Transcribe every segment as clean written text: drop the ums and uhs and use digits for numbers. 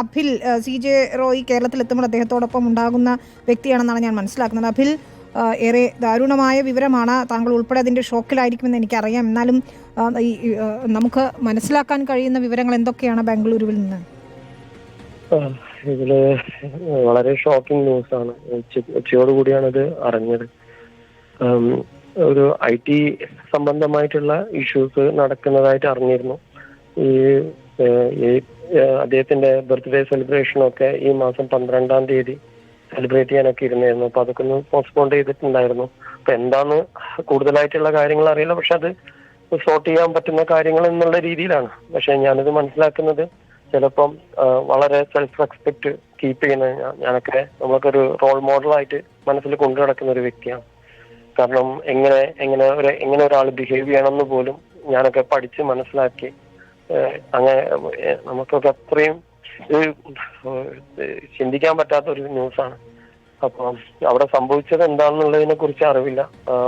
Abhil CJ Roy കേരളത്തിലെത്തുമ്പോൾ അദ്ദേഹത്തോടൊപ്പം ഉണ്ടാകുന്ന വ്യക്തിയാണെന്നാണ് ഞാൻ മനസ്സിലാക്കുന്നത്. അഭിൽ, ഏറെ ദാരുണമായ വിവരമാണ്. താങ്കൾ ഉൾപ്പെടെ അതിൻ്റെ ഷോക്കിലായിരിക്കുമെന്ന് എനിക്കറിയാം. എന്നാലും നമുക്ക് മനസ്സിലാക്കാൻ കഴിയുന്ന വിവരങ്ങൾ എന്തൊക്കെയാണ് ബാംഗ്ലൂരുവിൽ നിന്ന്? ഇതില് വളരെ ഷോക്കിംഗ് ന്യൂസാണ്. ഉച്ചയോടുകൂടിയാണ് ഇത് അറിഞ്ഞത്. ഒരു IT സംബന്ധമായിട്ടുള്ള ഇഷ്യൂസ് നടക്കുന്നതായിട്ട് അറിഞ്ഞിരുന്നു. ഈ അദ്ദേഹത്തിന്റെ ബർത്ത്ഡേ സെലിബ്രേഷനൊക്കെ ഈ മാസം 12-ാം തീയതി സെലിബ്രേറ്റ് ചെയ്യാനൊക്കെ ഇരുന്നായിരുന്നു. അപ്പൊ അതൊക്കെ ഒന്ന് പോസ്റ്റ്പോൺ ചെയ്തിട്ടുണ്ടായിരുന്നു. അപ്പൊ എന്താന്ന് കൂടുതലായിട്ടുള്ള കാര്യങ്ങൾ അറിയില്ല, പക്ഷെ അത് സോർട്ട് ചെയ്യാൻ പറ്റുന്ന കാര്യങ്ങൾ എന്നുള്ള രീതിയിലാണ്. പക്ഷെ ഞാനിത് മനസ്സിലാക്കുന്നത് ചിലപ്പം വളരെ സെൽഫ് റെസ്പെക്ട് കീപ്പ് ചെയ്യുന്ന നമ്മളൊക്കെ ഒരു റോൾ മോഡലായിട്ട് മനസ്സിൽ കൊണ്ടു നടക്കുന്ന ഒരു വ്യക്തിയാണ്. കാരണം എങ്ങനെ ഒരാൾ ബിഹേവ് ചെയ്യണമെന്ന് പോലും ഞാനൊക്കെ പഠിച്ച് മനസ്സിലാക്കി. അങ്ങനെ നമുക്കൊക്കെ അത്രയും ചിന്തിക്കാൻ പറ്റാത്ത ഒരു ന്യൂസാണ്. അപ്പം അവിടെ സംഭവിച്ചത് എന്താണെന്നുള്ളതിനെ കുറിച്ച് അറിവില്ല.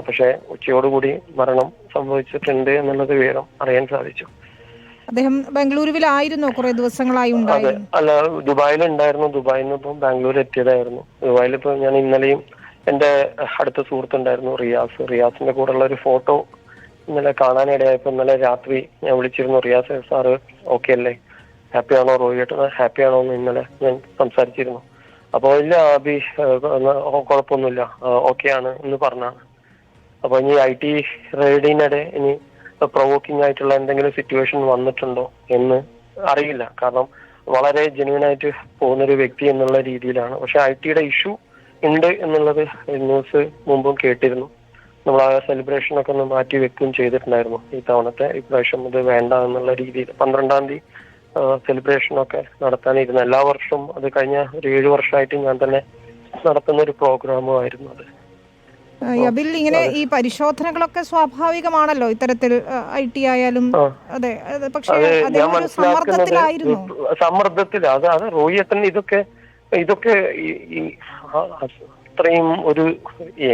പക്ഷെ ഉച്ചയോടുകൂടി മരണം സംഭവിച്ചിട്ടുണ്ട് എന്നുള്ളത് വിവരം അറിയാൻ സാധിച്ചു. അദ്ദേഹം ബാംഗ്ലൂരുവിലായിരുന്നു കുറെ ദിവസങ്ങളായി? അതെ, അല്ല, ദുബായിലുണ്ടായിരുന്നു. ദുബായിൽ നിന്ന് ഇപ്പം ബാംഗ്ലൂർ എത്തിയതായിരുന്നു. ദുബായിലിപ്പോ ഞാൻ ഇന്നലെയും എന്റെ അടുത്ത സുഹൃത്തുണ്ടായിരുന്നു റിയാസിന്റെ കൂടെയുള്ള ഒരു ഫോട്ടോ ഇന്നലെ കാണാനിടയായപ്പോ ഇന്നലെ രാത്രി ഞാൻ വിളിച്ചിരുന്നു. റിയാസ് സാറ് ഓക്കെ അല്ലേ, ഹാപ്പി ആണോ, റോയിയേട്ടൻ ഹാപ്പി ആണോ എന്ന് ഇന്നലെ ഞാൻ സംസാരിച്ചിരുന്നു. അപ്പൊ ഇല്ല അബി, കുഴപ്പമൊന്നുമില്ല, ഓക്കെ ആണ് എന്ന് പറഞ്ഞാണ്. അപ്പൊ ഇനി IT റെയ്ഡിനിടെ ഇനി പ്രൊവോക്കിംഗ് ആയിട്ടുള്ള എന്തെങ്കിലും സിറ്റുവേഷൻ വന്നിട്ടുണ്ടോ എന്ന് അറിയില്ല. കാരണം വളരെ ജെന്യൂൻ ആയിട്ട് പോകുന്നൊരു വ്യക്തി എന്നുള്ള രീതിയിലാണ്. പക്ഷെ IT ഇഷ്യൂ ഉണ്ട് എന്നുള്ളത് ന്യൂസ് മുമ്പും കേട്ടിരുന്നു. നമ്മൾ ആ സെലിബ്രേഷനൊക്കെ ഒന്ന് മാറ്റി വെക്കുകയും ചെയ്തിട്ടുണ്ടായിരുന്നു. ഇപ്രാവശ്യം ഇത് വേണ്ട എന്നുള്ള രീതിയിൽ 12-ാം തീയതി സെലിബ്രേഷനൊക്കെ നടത്താനിരുന്നു. എല്ലാ വർഷവും അത് കഴിഞ്ഞ ഒരു 7 വർഷമായിട്ട് ഞാൻ തന്നെ നടത്തുന്ന ഒരു പ്രോഗ്രാമും ആയിരുന്നു അത്. അബിൽ, ഇങ്ങനെ ഈ പരിശോധനകളൊക്കെ സ്വാഭാവികമാണല്ലോ ഇത്തരത്തിൽ IT ആയാലും. അതെ, പക്ഷേ സമ്മർദ്ദത്തിൽ അത് റോയിയേട്ടൻ ഇതൊക്കെ അത്രയും ഒരു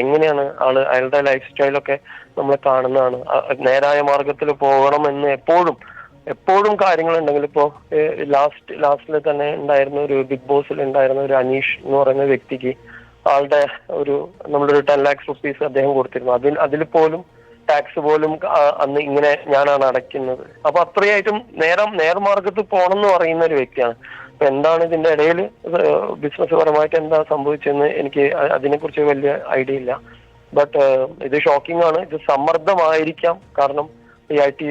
എങ്ങനെയാണ് അയാളുടെ ലൈഫ് സ്റ്റൈലൊക്കെ നമ്മൾ കാണുന്നതാണ്. നേരായ മാർഗത്തിൽ പോകണമെന്ന് എപ്പോഴും കാര്യങ്ങളുണ്ടെങ്കിൽ ഇപ്പോ ലാസ്റ്റിൽ തന്നെ ഉണ്ടായിരുന്ന ഒരു ബിഗ് ബോസിൽ ഉണ്ടായിരുന്ന ഒരു അനീഷ് എന്ന് പറയുന്ന വ്യക്തിക്ക് ആളുടെ നമ്മളൊരു 10 lakhs rupees അദ്ദേഹം കൊടുത്തിരുന്നു. അതിൽ പോലും ടാക്സ് പോലും അന്ന് ഇങ്ങനെ ഞാനാണ് അടയ്ക്കുന്നത്. അപ്പൊ അത്രയായിട്ടും നേർമാർഗത്ത് പോകണം എന്ന് പറയുന്ന ഒരു വ്യക്തിയാണ്. അപ്പൊ എന്താണ് ഇതിന്റെ ഇടയിൽ ബിസിനസ് പരമായിട്ട് എന്താ സംഭവിച്ചെന്ന് എനിക്ക് അതിനെക്കുറിച്ച് വലിയ ഐഡിയ ഇല്ല. ബട്ട് ഇത് ഷോക്കിംഗ് ആണ്. ഇത് സമ്മർദ്ദമായിരിക്കാം. കാരണം ഈ IT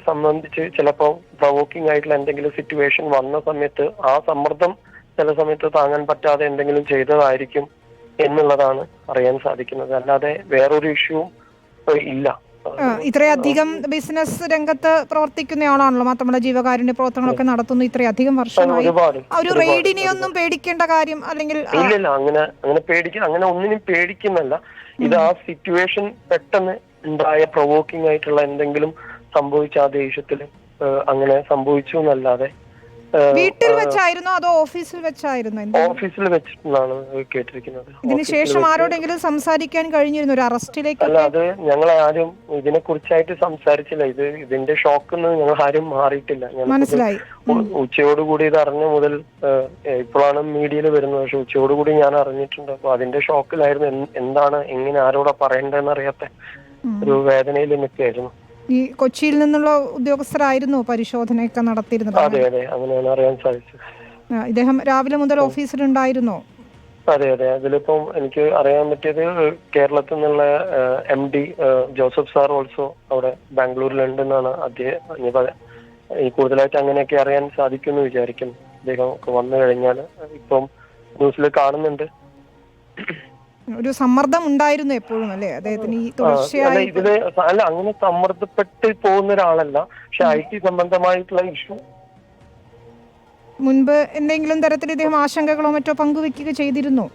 സംബന്ധിച്ച് ചിലപ്പോൾ പ്രൊവോക്കിംഗ് ആയിട്ടുള്ള എന്തെങ്കിലും സിറ്റുവേഷൻ വന്ന സമയത്ത് ആ സമ്മർദ്ദം ചില സമയത്ത് താങ്ങാൻ പറ്റാതെ എന്തെങ്കിലും ചെയ്തതായിരിക്കും എന്നുള്ളതാണ് അറിയാൻ സാധിക്കുന്നത്. അല്ലാതെ വേറൊരു ഇഷ്യൂവും ഇല്ല. ഇത്രയധികം ബിസിനസ് രംഗത്ത് പ്രവർത്തിക്കുന്ന ആളാണല്ലോ, മാത്രമല്ല ജീവകാരുണ്യ പ്രവർത്തനങ്ങളൊക്കെ നടത്തുന്നു ഇത്രയധികം വർഷമായി. ഒരു റെയ്ഡിനെ ഒന്നും പേടിക്കേണ്ട കാര്യം അല്ലെങ്കിൽ ഇല്ല. അങ്ങനെ ഒന്നിനും പേടിക്കുന്നല്ല. ഇത് ആ സിറ്റുവേഷൻ പെട്ടെന്ന് ഉണ്ടായ പ്രൊവോക്കിംഗ് ആയിട്ടുള്ള എന്തെങ്കിലും സംഭവിച്ച ആ ദേഷ്യത്തില് അങ്ങനെ സംഭവിച്ചു എന്നല്ലാതെ. വീട്ടിൽ വെച്ചായിരുന്നോ അതോ ഓഫീസിൽ വെച്ചായിരുന്നോ? ഓഫീസിൽ വെച്ചിട്ടാണ് കേട്ടിരിക്കുന്നത്. ഇതിനുശേഷം ആരോടെങ്കിലും സംസാരിക്കാൻ കഴിഞ്ഞിരുന്നു ഒരു അറസ്റ്റിലേക്ക്? അല്ല, അത് ഞങ്ങൾ ആരും ഇതിനെ കുറിച്ചായിട്ട് സംസാരിച്ചില്ല. ഇതിന്റെ ഷോക്കിൽ ഞങ്ങൾ ആരും മാറിയിട്ടില്ല. മനസ്സിലായി. ഉച്ചയോടുകൂടി ഇത് അറിഞ്ഞ മുതൽ ഇപ്പോഴാണ് മീഡിയയിൽ വരുന്നത്. പക്ഷെ ഉച്ചയോടുകൂടി ഞാൻ അറിഞ്ഞിട്ടുണ്ട്. അപ്പൊ അതിന്റെ ഷോക്കിലായിരുന്നു. എന്താണ് എങ്ങനെ ആരോടാ പറയണ്ടെന്ന് അറിയാത്ത ഒരു വേദനയിൽ നിൽക്കുകയായിരുന്നു. ഈ കൊച്ചിയിൽ നിന്നുള്ള ഉദ്യോഗസ്ഥരായിരുന്നു പരിശോധനയൊക്കെ നടത്തിയിരുന്നത്? അതെ, അങ്ങനെയാണ് അറിയാൻ സാധിച്ചത്. ഇദ്ദേഹം രാവിലെ മുതൽ ഓഫീസിലുണ്ടായിരുന്നോ? അതെ. അതിലിപ്പം എനിക്ക് അറിയാൻ പറ്റിയത് കേരളത്തിൽ നിന്നുള്ള MD ജോസഫ് സാർ ഓൾസോ അവിടെ ബാംഗ്ലൂരിലുണ്ടെന്നാണ് ഈ കൂടുതലായിട്ട് അങ്ങനെയൊക്കെ അറിയാൻ സാധിക്കുമെന്ന് വിചാരിക്കുന്നു. അദ്ദേഹം ഒക്കെ വന്നു കഴിഞ്ഞാൽ ഇപ്പം ന്യൂസിൽ കാണുന്നുണ്ട്. ഒരു സമ്മർദ്ദം ഉണ്ടായിരുന്നു എപ്പോഴും അല്ലേ അദ്ദേഹത്തിന്? അല്ല, അങ്ങനെ സമ്മർദ്ദപ്പെട്ട് പോകുന്ന ഒരാളല്ല. പക്ഷെ IT സംബന്ധമായിട്ടുള്ള ഇഷ്യൂ മുൻപ് എന്തെങ്കിലും തരത്തിൽ ഇദ്ദേഹം ആശങ്കകളോ മറ്റോ പങ്കുവെക്കുക ചെയ്തിരുന്നോ?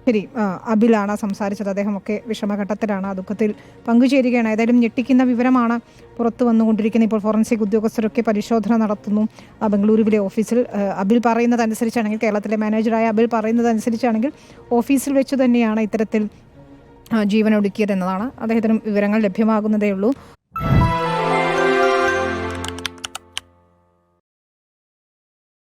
ശരി, അബിലാണ് സംസാരിച്ചത്. അദ്ദേഹമൊക്കെ വിഷമഘട്ടത്തിലാണ്, ആ ദുഃഖത്തിൽ പങ്കുചേരുകയാണ്. ഏതായാലും ഞെട്ടിക്കുന്ന വിവരമാണ് പുറത്തു വന്നുകൊണ്ടിരിക്കുന്നത്. ഇപ്പോൾ ഫോറൻസിക് ഉദ്യോഗസ്ഥരൊക്കെ പരിശോധന നടത്തുന്നു ബംഗളൂരുവിലെ ഓഫീസിൽ. അബിൽ പറയുന്നതനുസരിച്ചാണെങ്കിൽ, കേരളത്തിലെ മാനേജറായ അബിൽ പറയുന്നതനുസരിച്ചാണെങ്കിൽ ഓഫീസിൽ വെച്ച് തന്നെയാണ് ഇത്തരത്തിൽ ജീവനൊടുക്കിയതെന്നതാണ്. അദ്ദേഹത്തിനും വിവരങ്ങൾ ലഭ്യമാകുന്നതേ ഉള്ളൂ.